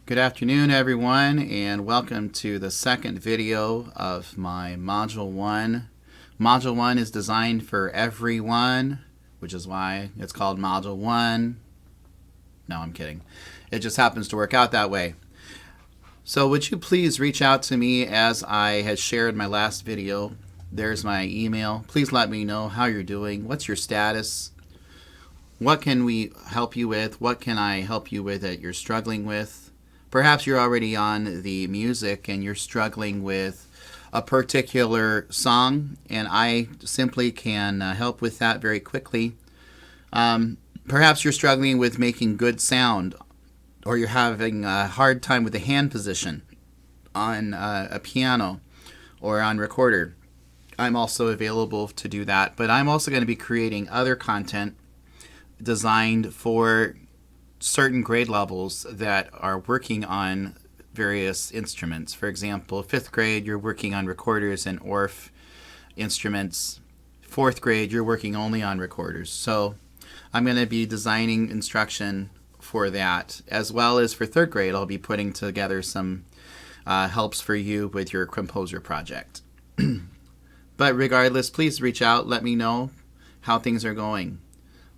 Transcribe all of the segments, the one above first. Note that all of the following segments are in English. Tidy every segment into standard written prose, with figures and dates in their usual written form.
Good afternoon, everyone, and welcome to the second video of my Module 1. Module 1 is designed for everyone, which is why it's called Module 1. No, I'm kidding. It just happens to work out that way. So would you please reach out to me as I had shared in my last video. There's my email. Please let me know how you're doing. What's your status? What can we help you with? What can I help you with that you're struggling with? Perhaps you're already on the music and you're struggling with a particular song, and I simply can help with that very quickly. Perhaps you're struggling with making good sound, or you're having a hard time with the hand position on a piano or on recorder. I'm also available to do that, but I'm also going to be creating other content designed for certain grade levels that are working on various instruments. For example, 5th grade, you're working on recorders and Orff instruments. 4th grade, you're working only on recorders. So I'm going to be designing instruction for that, as well as for 3rd grade. I'll be putting together some helps for you with your composer project. But regardless, please reach out. Let me know how things are going.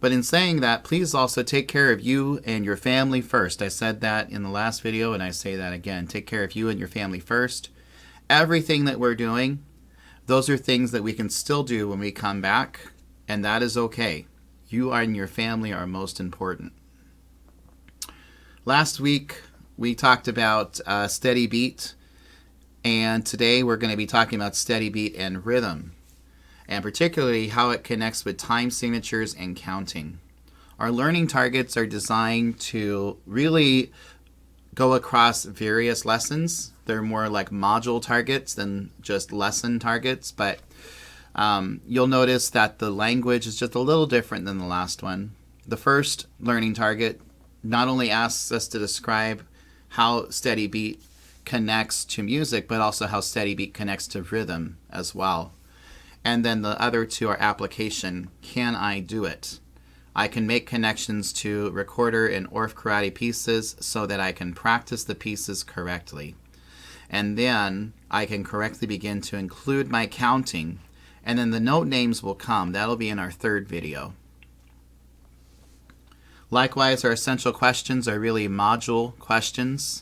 But in saying that, please also take care of you and your family first. I said that in the last video, and I say that again. Take care of you and your family first. Everything that we're doing, those are things that we can still do when we come back, and that is okay. You and your family are most important. Last week, we talked about steady beat, and today we're going to be talking about steady beat and rhythm, and particularly how it connects with time signatures and counting. Our learning targets are designed to really go across various lessons. They're more like module targets than just lesson targets, but you'll notice that the language is just a little different than the last one. The first learning target not only asks us to describe how steady beat connects to music, but also how steady beat connects to rhythm as well. And then the other two are application. Can I do it? I can make connections to recorder and Orff karate pieces so that I can practice the pieces correctly. And then I can correctly begin to include my counting. And then the note names will come. That'll be in our 3rd video. Likewise, our essential questions are really module questions.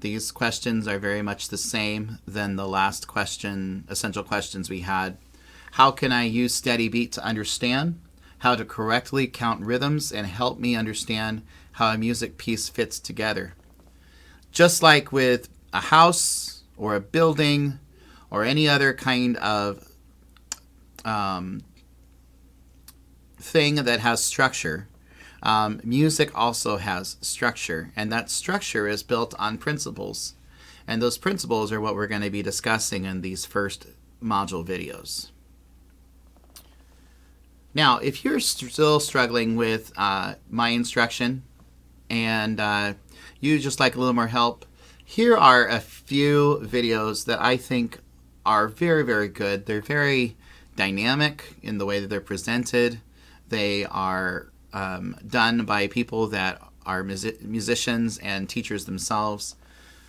These questions are very much the same than the last question, essential questions we had. How can I use steady beat to understand how to correctly count rhythms and help me understand how a music piece fits together? Just like with a house or a building or any other kind of thing that has structure, music also has structure, and that structure is built on principles. And those principles are what we're going to be discussing in these first module videos. Now, if you're still struggling with my instruction and you just like a little more help, here are a few videos that I think are very, very good. They're very dynamic in the way that they're presented. They are done by people that are musicians and teachers themselves.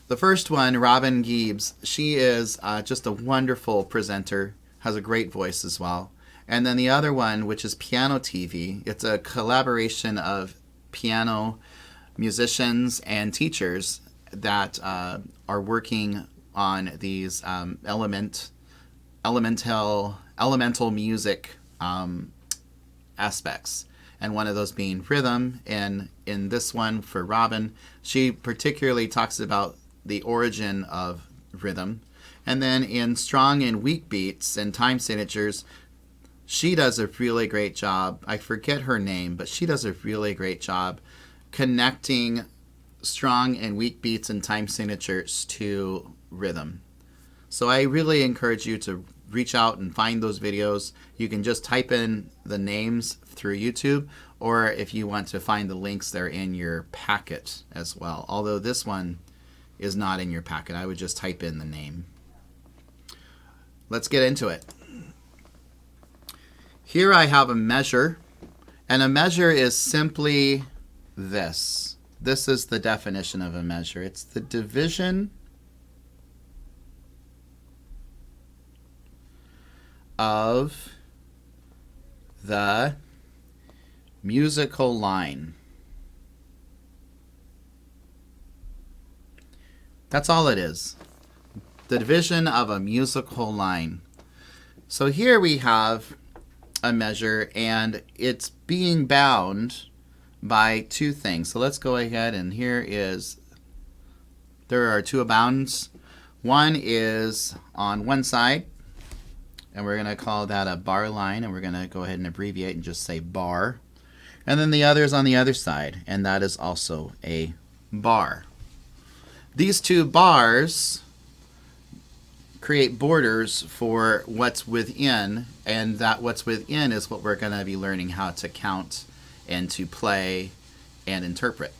The first one, Robin Gibbs, she is just a wonderful presenter, has a great voice as well. And then the other one, which is Piano TV, it's a collaboration of piano musicians and teachers that are working on these elemental music aspects. And one of those being rhythm. And in this one for Robin, she particularly talks about the origin of rhythm. And then in strong and weak beats and time signatures, she does a really great job. I forget her name, but she does a really great job connecting strong and weak beats and time signatures to rhythm. So I really encourage you to reach out and find those videos. You can just type in the names through YouTube, or if you want to find the links, they're in your packet as well. Although this one is not in your packet, I would just type in the name. Let's get into it. Here I have a measure, and a measure is simply this. this is the definition of a measure. It's the division of the musical line. That's all it is. The division of a musical line. So here we have a measure, and it's being bound by two things. So let's go ahead, and there are two bounds. One is on one side, and we're going to call that a bar line, and we're going to go ahead and abbreviate and just say bar. And then the other is on the other side, and that is also a bar. These two bars create borders for what's within, and that what's within is what we're going to be learning how to count and to play and interpret.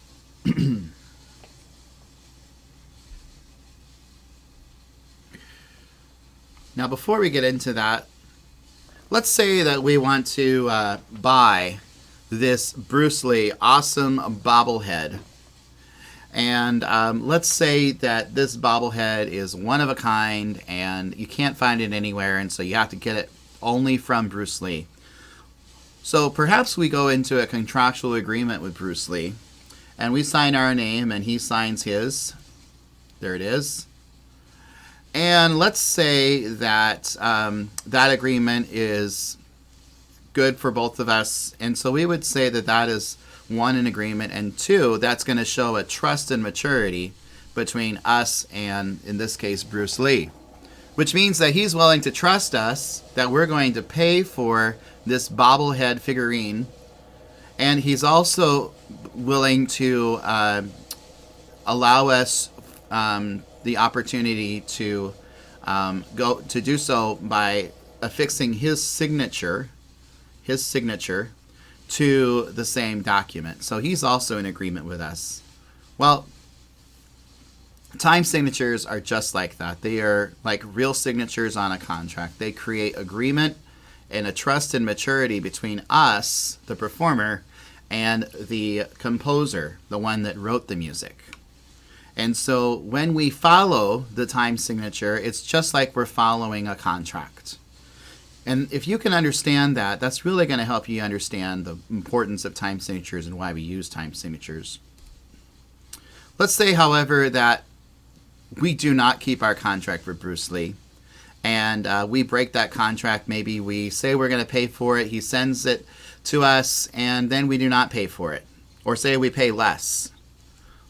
Now, before we get into that, let's say that we want to buy this Bruce Lee awesome bobblehead. And let's say that this bobblehead is one of a kind and you can't find it anywhere, and so you have to get it only from Bruce Lee. So perhaps we go into a contractual agreement with Bruce Lee, and we sign our name and he signs his. There it is. And let's say that that agreement is good for both of us. And so we would say that that is, one, an agreement, and two, that's going to show a trust and maturity between us and, in this case, Bruce Lee. Which means that he's willing to trust us, that we're going to pay for this bobblehead figurine. And he's also willing to allow us the opportunity to go to do so by affixing his signature to the same document. So he's also in agreement with us. Well, time signatures are just like that. They are like real signatures on a contract. They create agreement and a trust and maturity between us, the performer, and the composer, the one that wrote the music. And so when we follow the time signature, it's just like we're following a contract. And if you can understand that, that's really going to help you understand the importance of time signatures and why we use time signatures. Let's say, however, that we do not keep our contract with Bruce Lee, and we break that contract. Maybe we say we're going to pay for it, he sends it to us, and then we do not pay for it. Or say we pay less.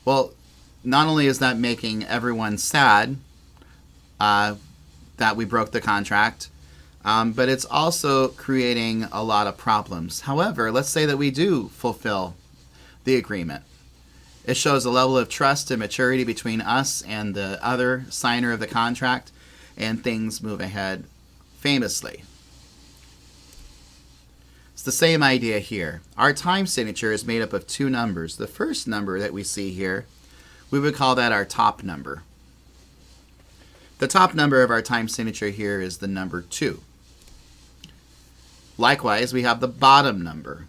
Well, not only is that making everyone sad that we broke the contract, but it's also creating a lot of problems. However, let's say that we do fulfill the agreement. It shows a level of trust and maturity between us and the other signer of the contract, and things move ahead famously. It's the same idea here. Our time signature is made up of two numbers. The first number that we see here, we would call that our top number. The top number of our time signature here is the number 2. Likewise, we have the bottom number,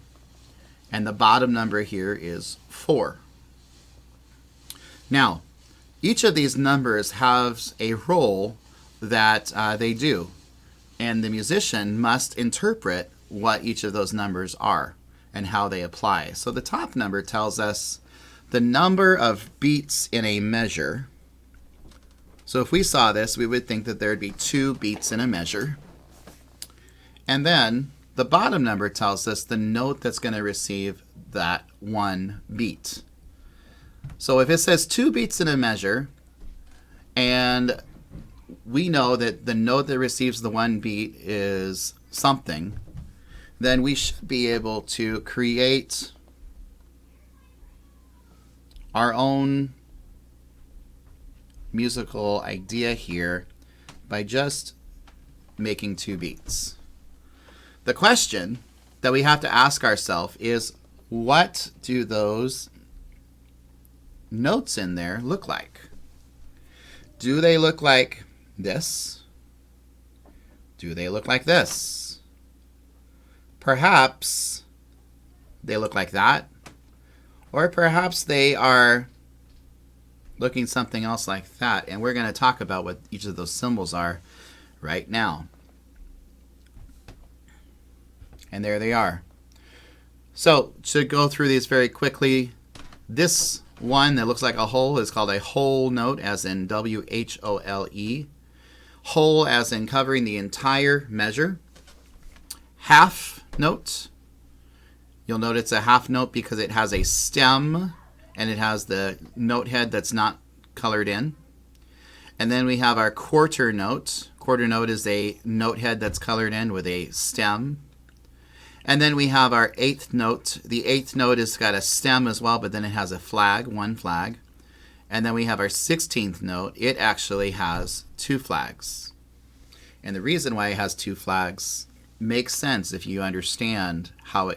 and the bottom number here is 4. Now, each of these numbers has a role that they do, and the musician must interpret what each of those numbers are and how they apply. So the top number tells us the number of beats in a measure. So if we saw this, we would think that there would be 2 beats in a measure. And then the bottom number tells us the note that's going to receive that 1 beat. So if it says 2 beats in a measure, and we know that the note that receives the 1 beat is something, then we should be able to create our own musical idea here by just making 2 beats. The question that we have to ask ourselves is, what do those notes in there look like? Do they look like this? Do they look like this? Perhaps they look like that. Or perhaps they are looking something else like that. And we're going to talk about what each of those symbols are right now. And there they are. So to go through these very quickly, this one that looks like a hole is called a whole note, as in W-H-O-L-E. Whole as in covering the entire measure. Half note. You'll note it's a half note because it has a stem and it has the note head that's not colored in. And then we have our quarter note. Quarter note is a note head that's colored in with a stem. And then we have our eighth note. The eighth note has got a stem as well, but then it has a flag, one flag. And then we have our 16th note. It actually has two flags. And the reason why it has two flags makes sense if you understand how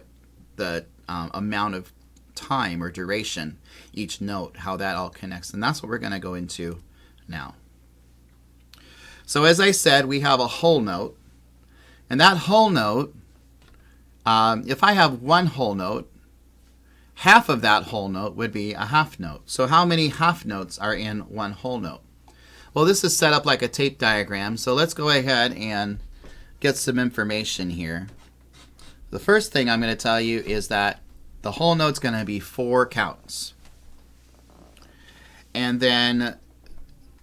the amount of time or duration each note, how that all connects. And that's what we're going to go into now. So as I said, we have a whole note. And that whole note, if I have one whole note, half of that whole note would be a half note. So how many half notes are in one whole note? Well, this is set up like a tape diagram. So let's go ahead and get some information here. The first thing I'm going to tell you is that the whole note's going to be 4 counts. And then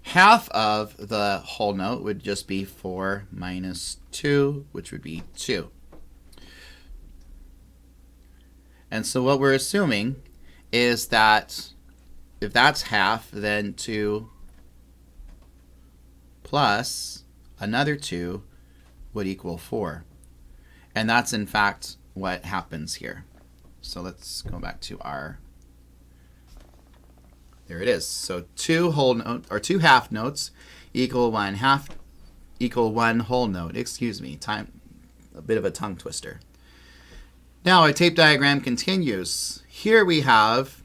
half of the whole note would just be 4 minus 2, which would be 2. And so what we're assuming is that if that's half, then 2 plus another 2 would equal 4. And that's in fact what happens here. So let's go back to our, there it is. So 2 whole note or 2 half notes equal one whole note. Excuse me, a bit of a tongue twister. Now our tape diagram continues. Here we have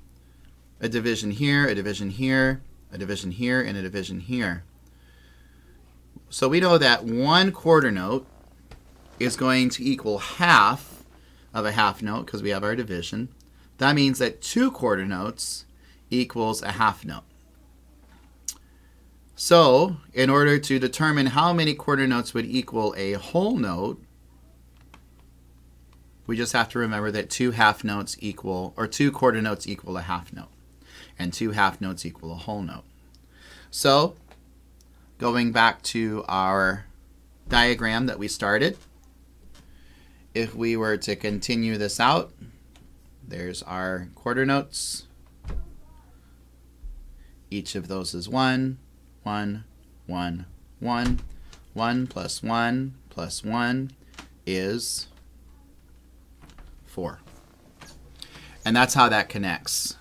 a division here, a division here, a division here, and a division here. So we know that 1 quarter note is going to equal half of a half note because we have our division. That means that 2 quarter notes equals a half note. So in order to determine how many quarter notes would equal a whole note, we just have to remember that 2 half notes equal, or 2 quarter notes equal a half note, and 2 half notes equal a whole note. So going back to our diagram that we started, if we were to continue this out, there's our quarter notes. Each of those is 1, 1, 1, 1. 1 plus 1 plus 1 is 4. And that's how that connects.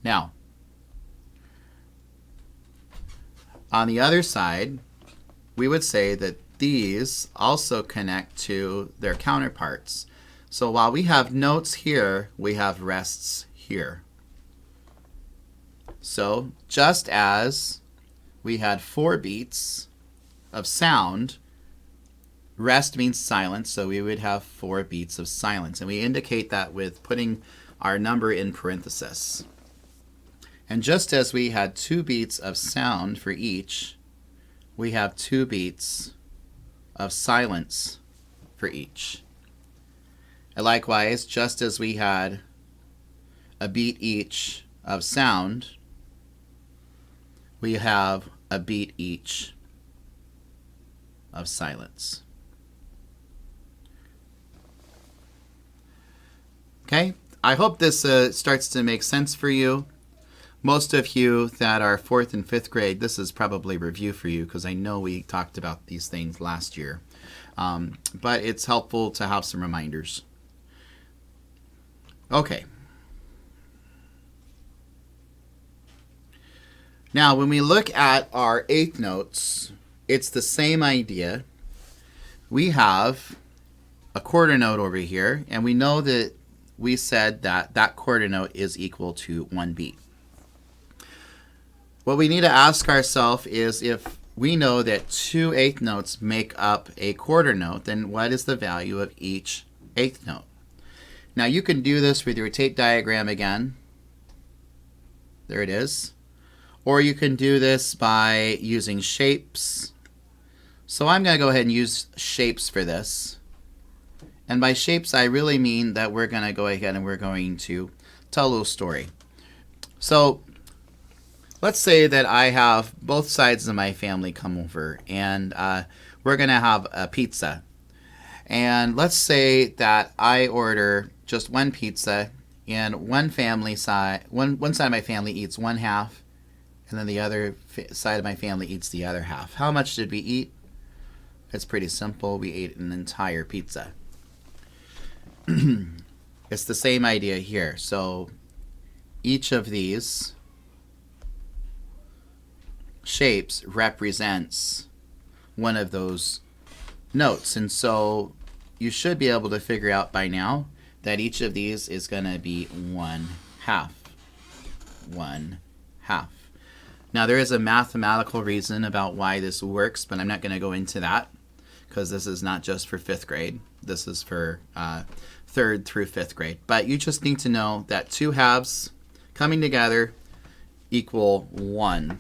Now, on the other side, we would say that these also connect to their counterparts. So while we have notes here, we have rests here. So just as we had 4 beats of sound, rest means silence, so we would have 4 beats of silence. And we indicate that with putting our number in parentheses. And just as we had 2 beats of sound for each, we have 2 beats of silence for each. And likewise, just as we had a beat each of sound, we have a beat each of silence. Okay, I hope this starts to make sense for you. Most of you that are 4th and 5th grade, this is probably review for you because I know we talked about these things last year. But it's helpful to have some reminders. Okay. Now, when we look at our 8th notes, it's the same idea. We have a quarter note over here, and we know that we said that that quarter note is equal to 1 beat. What we need to ask ourselves is, if we know that 2 8th notes make up a quarter note, then what is the value of each 8th note? Now you can do this with your tape diagram again. There it is. Or you can do this by using shapes. So I'm going to go ahead and use shapes for this. And by shapes, I really mean that we're going to go ahead and we're going to tell a little story. So let's say that I have both sides of my family come over, and we're going to have a pizza. And let's say that I order just one pizza, and one side of my family eats one half, and then the other side of my family eats the other half. How much did we eat? It's pretty simple. We ate an entire pizza. It's the same idea here. So each of these shapes represents one of those notes. And so you should be able to figure out by now that each of these is going to be 1/2. 1/2. Now there is a mathematical reason about why this works, but I'm not going to go into that because this is not just for 5th grade. This is for 3rd through 5th grade. But you just need to know that 2 halves coming together equal 1.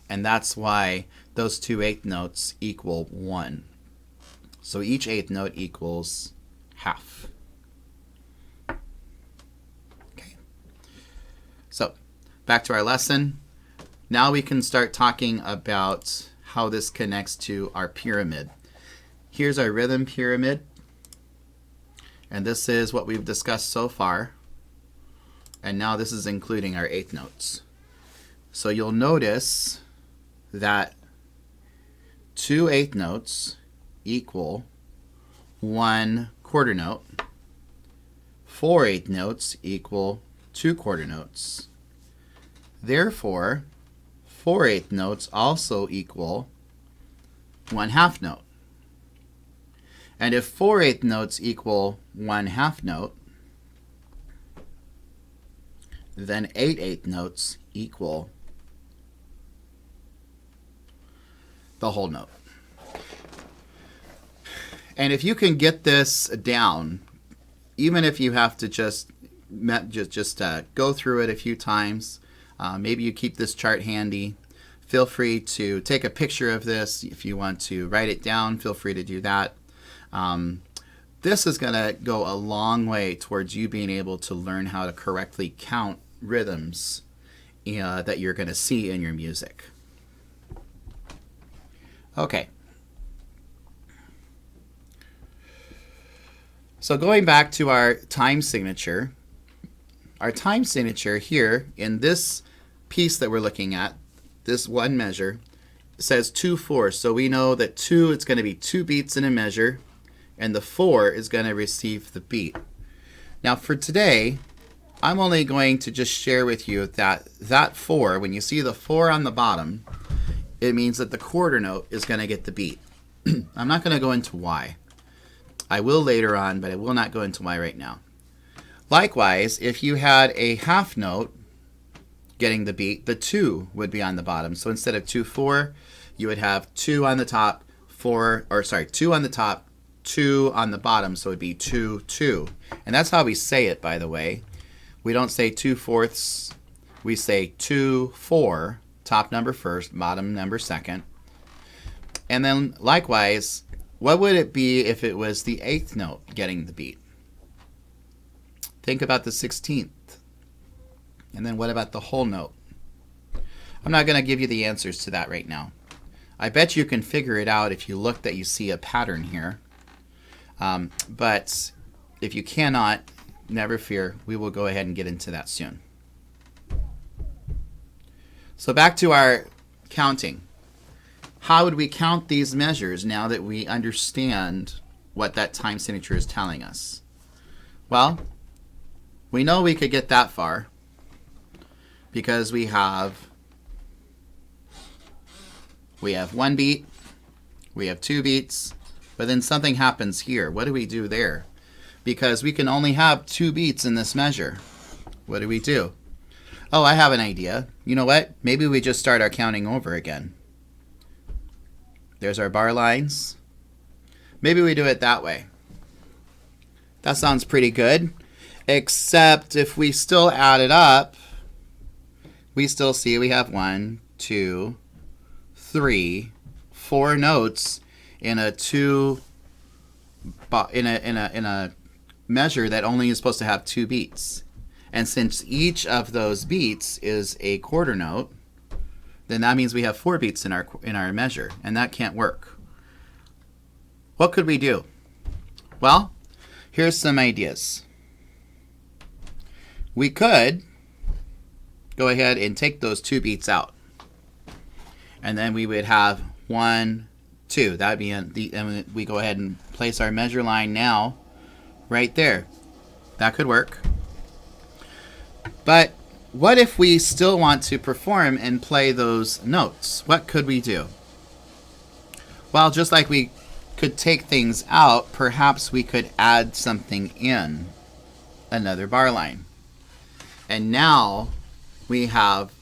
And that's why those 2 1/8 notes equal 1. So each 1/8 note equals half. Okay. So back to our lesson. Now we can start talking about how this connects to our pyramid. Here's our rhythm pyramid. And this is what we've discussed so far. And now this is including our 1/8 notes. So you'll notice that 2 1/8 notes equal 1 quarter note. 4 1/8 notes equal 2 quarter notes. Therefore, 4 1/8 notes also equal 1/2 note. And if 4 1/8 notes equal 1/2 note, then 8 1/8 notes equal the whole note. And if you can get this down, even if you have to just go through it a few times, maybe you keep this chart handy. Feel free to take a picture of this. If you want to write it down, feel free to do that. This is going to go a long way towards you being able to learn how to correctly count rhythms that you're going to see in your music. Okay. So going back to our time signature here in this piece that we're looking at, this one measure, says 2/4. So we know that 2, it's going to be 2 beats in a measure, and the 4 is going to receive the beat. Now for today, I'm only going to just share with you that 4, when you see the 4 on the bottom, it means that the quarter note is going to get the beat. I'm not going to go into why. I will later on, but I will not go into why right now. Likewise, if you had a half note getting the beat, the 2 would be on the bottom. So instead of 2/4, you would have 2 on the top, 2 on the top, 2 on the bottom, so it would be 2/2. And that's how we say it, by the way. We don't say 2/4, we say 2/4, top number first, bottom number second. And then likewise, what would it be if it was the 8th note getting the beat? Think about the 16th. And then what about the whole note? I'm not going to give you the answers to that right now. I bet you can figure it out if you look that you see a pattern here. But if you cannot, never fear, we will go ahead and get into that soon. So back to our counting. How would we count these measures now that we understand what that time signature is telling us? Well, we know we could get that far because we have 1 beat, we have 2 beats, but then something happens here. What do we do there? Because we can only have 2 beats in this measure. What do we do? Oh, I have an idea. You know what? Maybe we just start our counting over again. There's our bar lines. Maybe we do it that way. That sounds pretty good. Except if we still add it up, we still see we have 1, 2, 3, 4 notes in a measure that only is supposed to have 2 beats. And since each of those beats is a quarter note, then that means we have 4 beats in our measure, and that can't work. What could we do? Well, here's some ideas. We could go ahead and take those 2 beats out, and then we would have 1, 2. That'd be and we go ahead and place our measure line now right there. That could work. But what if we still want to perform and play those notes? What could we do? Well, just like we could take things out, perhaps we could add something in, another bar line. And now we have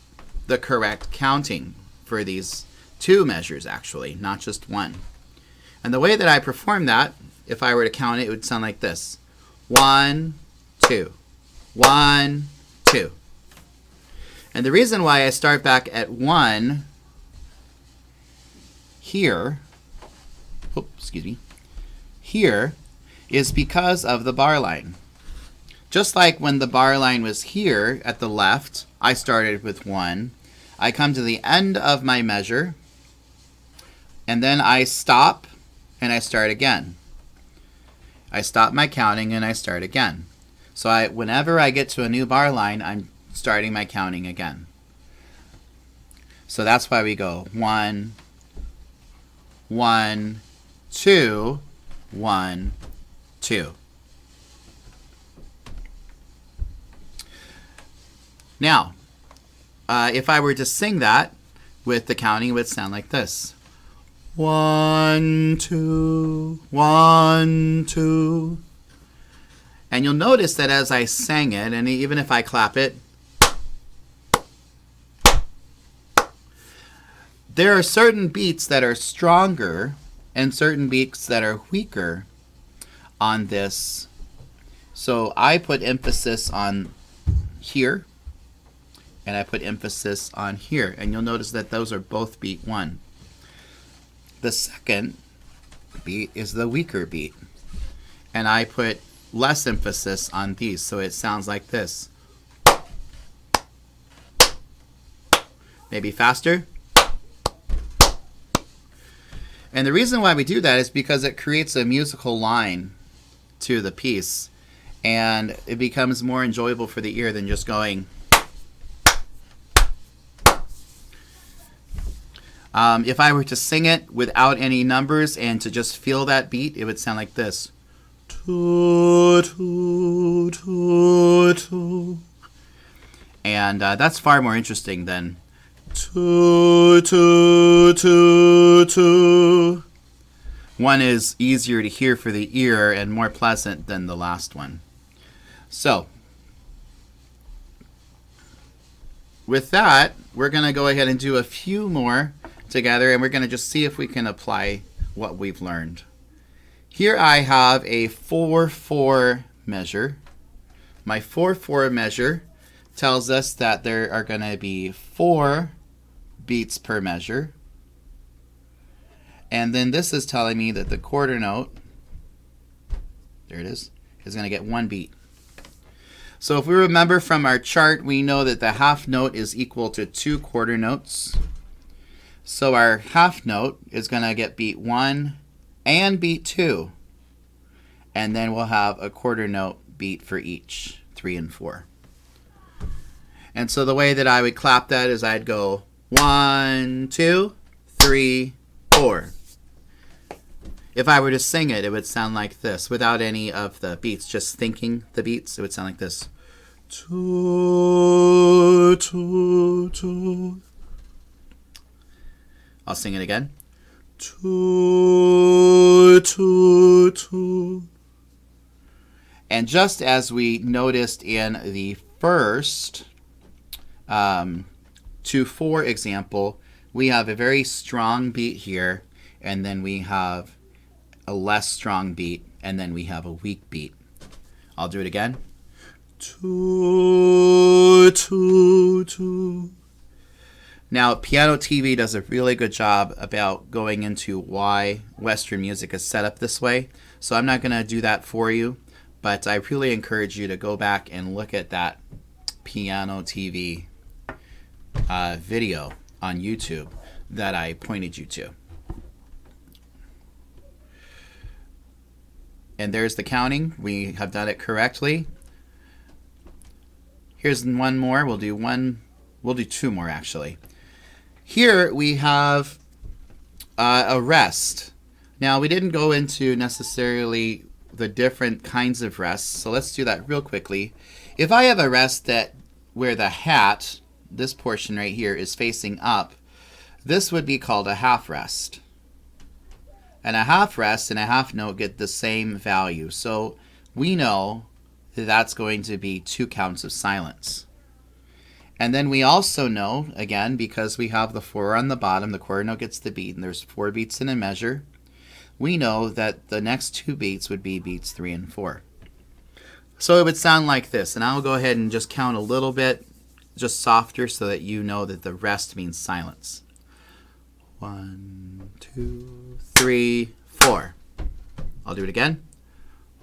the correct counting for these 2 measures, actually, not just 1. And the way that I perform that, if I were to count it, it would sound like this. 1, 2, 1, 2. And the reason why I start back at 1 here, here is because of the bar line. Just like when the bar line was here at the left, I started with 1. I come to the end of my measure, and then I stop and I start again. I stop my counting and I start again. So whenever I get to a new bar line, I'm starting my counting again. So that's why we go 1, 1, 2, 1, 2. Now, if I were to sing that with the counting, it would sound like this. 1, 2, 1, 2. And you'll notice that as I sang it, and even if I clap it, there are certain beats that are stronger and certain beats that are weaker on this. So I put emphasis on here, and I put emphasis on here. And you'll notice that those are both beat 1. The second beat is the weaker beat. And I put less emphasis on these, so it sounds like this. Maybe faster. And the reason why we do that is because it creates a musical line to the piece, and it becomes more enjoyable for the ear than just going. If I were to sing it without any numbers and to just feel that beat, it would sound like this. Toot, toot, toot, toot. And that's far more interesting than toot, toot, toot, toot. One is easier to hear for the ear and more pleasant than the last one. So, with that, we're going to go ahead and do a few more together, and we're going to just see if we can apply what we've learned. Here I have a 4/4 measure. My 4/4 measure tells us that there are going to be 4 beats per measure. And then this is telling me that the quarter note, there it is going to get 1 beat. So if we remember from our chart, we know that the half note is equal to 2 quarter notes. So our half note is going to get beat 1 and beat 2. And then we'll have a quarter note beat for each, 3 and 4. And so the way that I would clap that is I'd go 1, 2, 3, 4. If I were to sing it, it would sound like this without any of the beats, just thinking the beats. It would sound like this. Toot, toot, toot. I'll sing it again. Toot, toot, toot. And just as we noticed in the first 2/4 example, we have a very strong beat here, and then we have a less strong beat, and then we have a weak beat. I'll do it again. Two, two, two. Now, Piano TV does a really good job about going into why Western music is set up this way. So I'm not going to do that for you, but I really encourage you to go back and look at that Piano TV video on YouTube that I pointed you to. And there's the counting. We have done it correctly. Here's one more. We'll do two more actually. Here we have a rest. Now we didn't go into necessarily the different kinds of rests, so let's do that real quickly. If I have a rest where the hat, this portion right here, is facing up, this would be called a half rest. And a half rest and a half note get the same value. So we know that that's going to be 2 counts of silence. And then we also know, again, because we have the 4 on the bottom, the quarter note gets the beat, and there's 4 beats in a measure, we know that the next 2 beats would be beats 3 and 4. So it would sound like this, and I'll go ahead and just count a little bit, just softer, so that you know that the rest means silence. 1, 2, 3, 4. I'll do it again.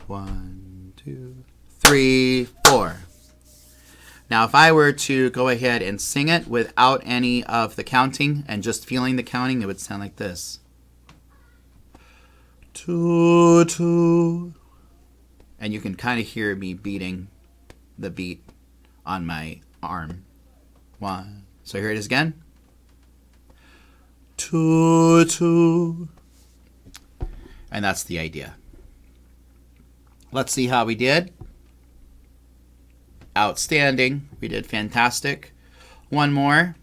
1, 2, 3, 4. Now, if I were to go ahead and sing it without any of the counting and just feeling the counting, it would sound like this. 2, 2. And you can kind of hear me beating the beat on my arm. 1. So here it is again. 2, 2. And that's the idea. Let's see how we did. Outstanding. We did fantastic. One more.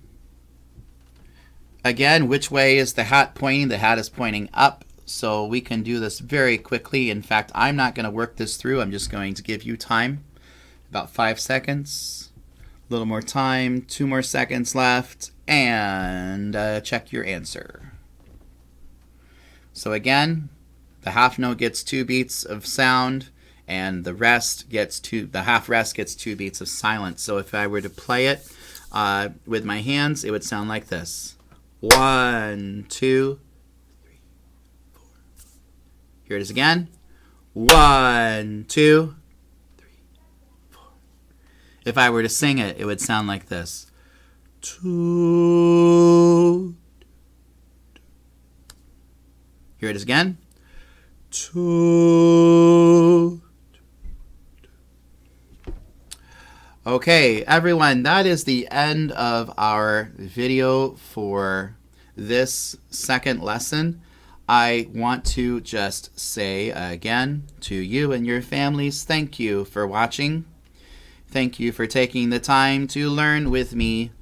Again, which way is the hat pointing? The hat is pointing up, so we can do this very quickly. In fact, I'm not going to work this through. I'm just going to give you time. About 5 seconds. A little more time. 2 more seconds left. And check your answer. So again, the half note gets 2 beats of sound, and the half rest gets 2 beats of silence. So if I were to play it with my hands, it would sound like this. 1, 2, 3, 4. Here it is again. 1, 2, 3, 4. If I were to sing it, it would sound like this. 2. Here it is again. 2. Okay, everyone, that is the end of our video for this second lesson. I want to just say again to you and your families, thank you for watching. Thank you for taking the time to learn with me.